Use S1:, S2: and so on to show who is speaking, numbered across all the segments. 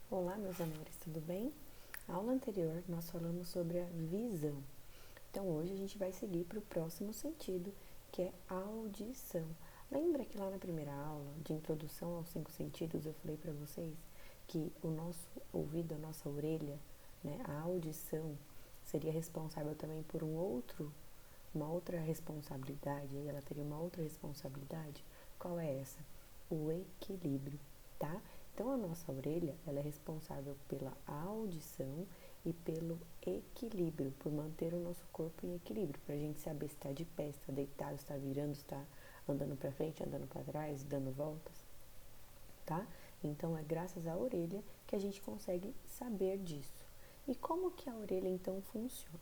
S1: Olá, meus amores, tudo bem? Na aula anterior, nós falamos sobre a visão. Então, hoje a gente vai seguir para o próximo sentido, que é a audição. Lembra que lá na primeira aula, de introdução aos 5 sentidos, eu falei para vocês que o nosso ouvido, a nossa orelha, né, a audição, seria responsável também por uma outra responsabilidade, e ela teria uma outra responsabilidade? Qual é essa? O equilíbrio, tá? Então, a nossa orelha, ela é responsável pela audição e pelo equilíbrio, por manter o nosso corpo em equilíbrio, para a gente saber se está de pé, se está deitado, se está virando, se está andando para frente, andando para trás, dando voltas, tá? Então, é graças à orelha que a gente consegue saber disso. E como que a orelha, então, funciona?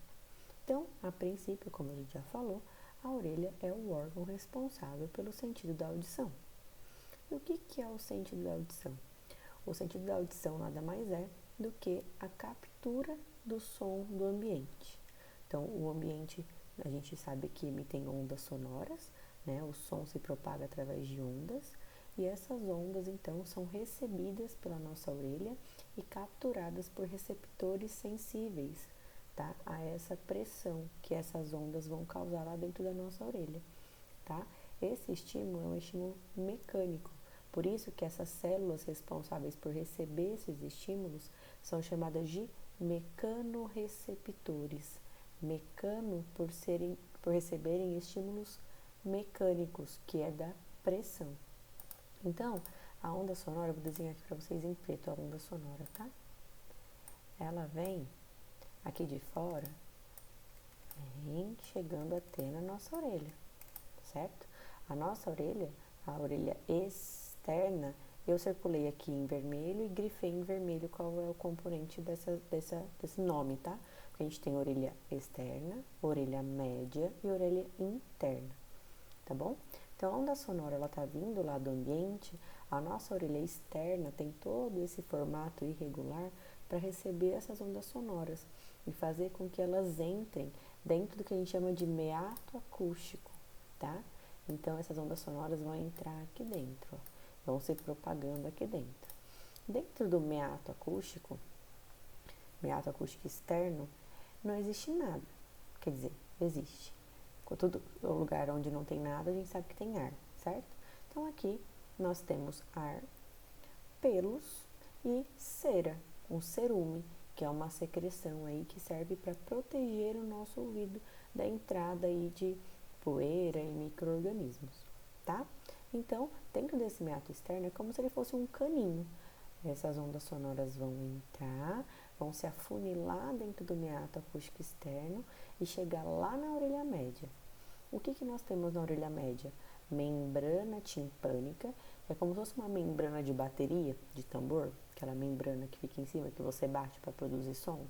S1: Então, a princípio, como a gente já falou, a orelha é o órgão responsável pelo sentido da audição. E o que é o sentido da audição? O sentido da audição nada mais é do que a captura do som do ambiente. Então, o ambiente, a gente sabe que emitem ondas sonoras, né? O som se propaga através de ondas, e essas ondas, então, são recebidas pela nossa orelha e capturadas por receptores sensíveis, tá? A essa pressão que essas ondas vão causar lá dentro da nossa orelha, tá? Esse estímulo é um estímulo mecânico. Por isso que essas células responsáveis por receber esses estímulos são chamadas de mecanorreceptores. Mecano por receberem estímulos mecânicos, que é da pressão. Então, a onda sonora, eu vou desenhar aqui para vocês em preto a onda sonora, tá? Ela vem aqui de fora, vem chegando até na nossa orelha, certo? A nossa orelha, a orelha externa, eu circulei aqui em vermelho e grifei em vermelho qual é o componente desse nome, tá? Porque a gente tem orelha externa, orelha média e orelha interna, tá bom? Então, a onda sonora, ela tá vindo lá do ambiente, a nossa orelha externa tem todo esse formato irregular para receber essas ondas sonoras e fazer com que elas entrem dentro do que a gente chama de meato acústico, tá? Então, essas ondas sonoras vão entrar aqui dentro, ó, vão se propagando aqui dentro. Dentro do meato acústico externo, não existe nada. Quer dizer, existe. Todo lugar onde não tem nada, a gente sabe que tem ar, certo? Então, aqui nós temos ar, pelos e cera, um cerume, que é uma secreção aí que serve para proteger o nosso ouvido da entrada aí de poeira e micro-organismos, tá? Então, dentro desse meato externo é como se ele fosse um caninho. Essas ondas sonoras vão entrar, vão se afunilar dentro do meato acústico externo e chegar lá na orelha média. O que nós temos na orelha média? Membrana timpânica, que é como se fosse uma membrana de bateria, de tambor, aquela membrana que fica em cima, que você bate para produzir som.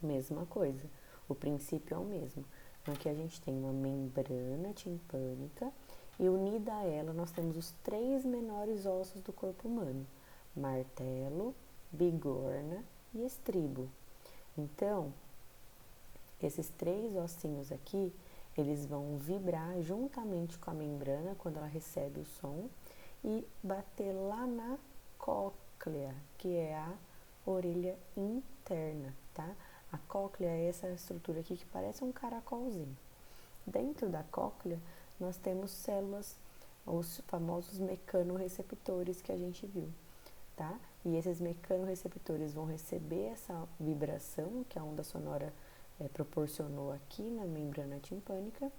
S1: Mesma coisa, o princípio é o mesmo. Então, aqui a gente tem uma membrana timpânica e unida a ela nós temos os 3 menores ossos do corpo humano: martelo, bigorna e estribo. Então, esses 3 ossinhos aqui, eles vão vibrar juntamente com a membrana quando ela recebe o som e bater lá na cóclea, que é a orelha interna, tá? A cóclea é essa estrutura aqui que parece um caracolzinho. Dentro da cóclea, nós temos células, os famosos mecanorreceptores que a gente viu, tá? E esses mecanorreceptores vão receber essa vibração que a onda sonora proporcionou aqui na membrana timpânica,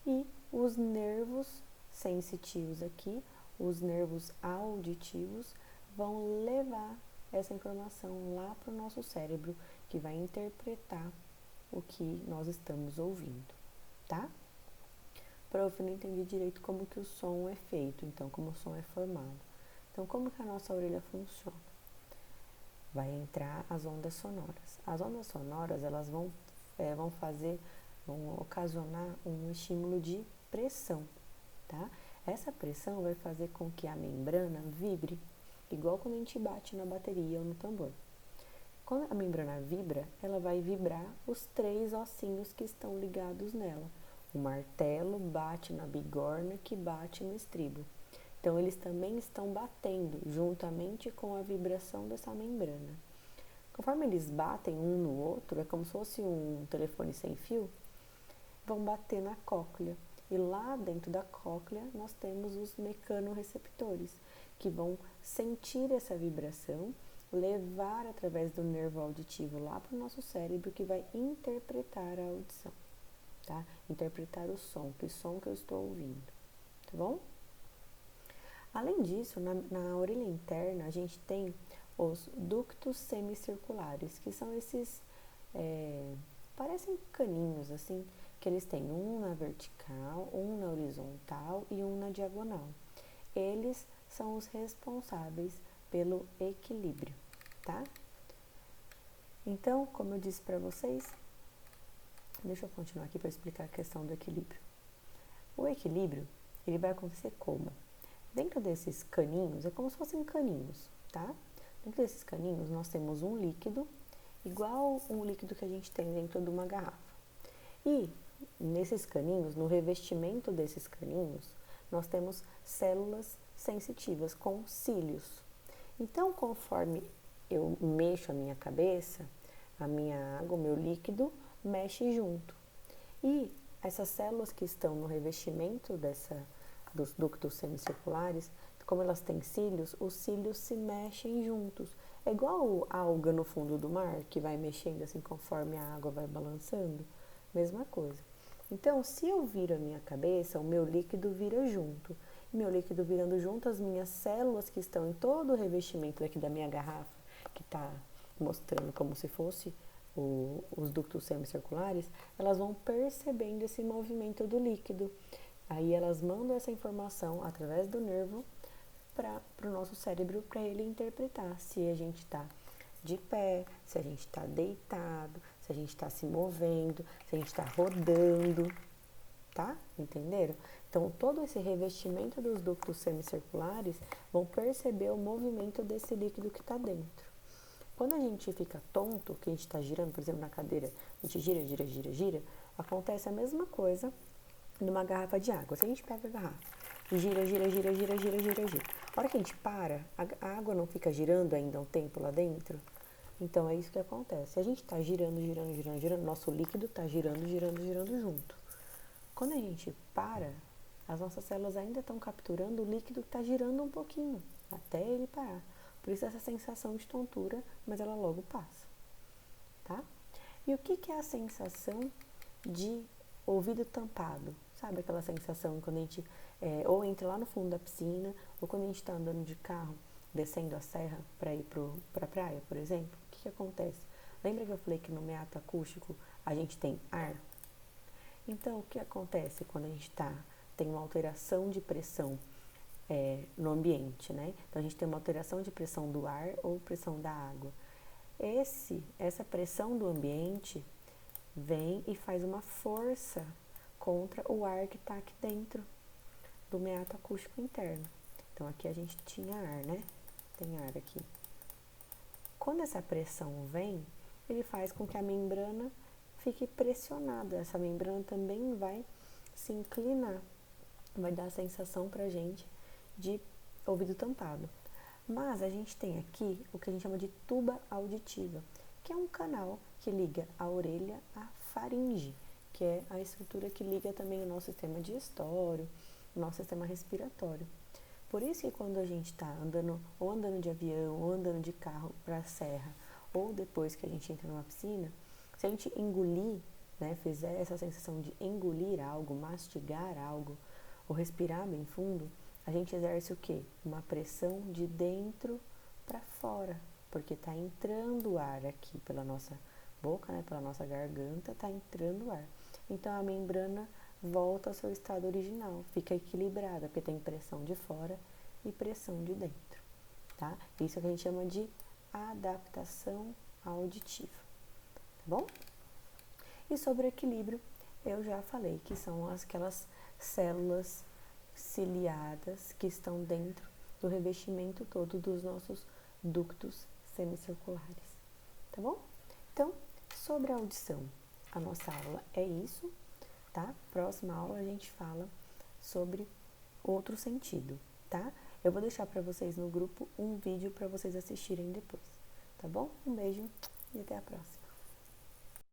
S1: e os nervos sensitivos aqui, os nervos auditivos, vão levar essa informação lá para o nosso cérebro, que vai interpretar o que nós estamos ouvindo, tá? Prof, eu não entendi direito como que o som é feito, então, como o som é formado. Então, como que a nossa orelha funciona? Vai entrar as ondas sonoras. As ondas sonoras, elas vão ocasionar um estímulo de pressão, tá? Essa pressão vai fazer com que a membrana vibre, igual quando a gente bate na bateria ou no tambor. Quando a membrana vibra, ela vai vibrar os 3 ossinhos que estão ligados nela. O martelo bate na bigorna, que bate no estribo. Então, eles também estão batendo juntamente com a vibração dessa membrana. Conforme eles batem um no outro, é como se fosse um telefone sem fio, vão bater na cóclea. E lá dentro da cóclea nós temos os mecanorreceptores, que vão sentir essa vibração, levar através do nervo auditivo lá para o nosso cérebro, que vai interpretar a audição, tá? Interpretar o som, que som que eu estou ouvindo, tá bom? Além disso, na orelha interna, a gente tem os ductos semicirculares, que são esses, parecem caninhos, assim, que eles têm um na vertical, um na horizontal e um na diagonal. Eles são os responsáveis pelo equilíbrio, tá? Então, como eu disse para vocês, deixa eu continuar aqui para explicar a questão do equilíbrio. O equilíbrio, ele vai acontecer como? Dentro desses caninhos, é como se fossem caninhos, tá? Dentro desses caninhos, nós temos um líquido, igual um líquido que a gente tem dentro de uma garrafa. E nesses caninhos, no revestimento desses caninhos, nós temos células sensitivas com cílios. Então, conforme eu mexo a minha cabeça, a minha água, o meu líquido, mexe junto. E essas células que estão no revestimento dos ductos semicirculares, como elas têm cílios, os cílios se mexem juntos. É igual a alga no fundo do mar, que vai mexendo assim conforme a água vai balançando. Mesma coisa. Então, se eu viro a minha cabeça, o meu líquido vira junto. Meu líquido virando junto, as minhas células que estão em todo o revestimento aqui da minha garrafa, que está mostrando como se fosse os ductos semicirculares, elas vão percebendo esse movimento do líquido. Aí elas mandam essa informação através do nervo para o nosso cérebro, para ele interpretar se a gente está de pé, se a gente está deitado, se a gente está se movendo, se a gente está rodando, tá? Entenderam? Então, todo esse revestimento dos ductos semicirculares vão perceber o movimento desse líquido que está dentro. Quando a gente fica tonto, que a gente está girando, por exemplo, na cadeira, a gente gira, gira, gira, gira, acontece a mesma coisa numa garrafa de água. Se a gente pega a garrafa e gira, gira, gira, gira, gira, gira, gira, a hora que a gente para, a água não fica girando ainda um tempo lá dentro? Então, é isso que acontece. Se a gente está girando, girando, girando, girando, nosso líquido está girando, girando, girando junto. Quando a gente para, as nossas células ainda estão capturando o líquido que está girando um pouquinho, até ele parar. Por isso essa sensação de tontura, mas ela logo passa, tá? E o que é a sensação de ouvido tampado? Sabe aquela sensação quando a gente ou entra lá no fundo da piscina, ou quando a gente está andando de carro, descendo a serra para ir para a praia, por exemplo? O que acontece? Lembra que eu falei que no meato acústico a gente tem ar? Então, o que acontece quando a gente tem uma alteração de pressão no ambiente, né? Então, a gente tem uma alteração de pressão do ar ou pressão da água. Essa pressão do ambiente vem e faz uma força contra o ar que está aqui dentro do meato acústico interno. Então, aqui a gente tinha ar, né? Tem ar aqui. Quando essa pressão vem, ele faz com que a membrana fique pressionada. Essa membrana também vai se inclinar, vai dar a sensação pra gente de ouvido tampado. Mas a gente tem aqui o que a gente chama de tuba auditiva, que é um canal que liga a orelha à faringe, que é a estrutura que liga também o nosso sistema digestório, o nosso sistema respiratório. Por isso que quando a gente está andando de avião, ou andando de carro para a serra, ou depois que a gente entra numa piscina, se a gente engolir, né, fizer essa sensação de engolir algo, mastigar algo, ou respirar bem fundo, a gente exerce o quê? Uma pressão de dentro para fora, porque está entrando ar aqui pela nossa boca, né, pela nossa garganta, está entrando ar. Então a membrana volta ao seu estado original, fica equilibrada, porque tem pressão de fora e pressão de dentro, tá? Isso é o que a gente chama de adaptação auditiva, tá bom? E sobre o equilíbrio, eu já falei que são aquelas células ciliadas que estão dentro do revestimento todo dos nossos ductos semicirculares, tá bom? Então, sobre a audição, a nossa aula é isso, tá? Próxima aula a gente fala sobre outro sentido, tá? Eu vou deixar para vocês no grupo um vídeo para vocês assistirem depois, tá bom? Um beijo e até a próxima.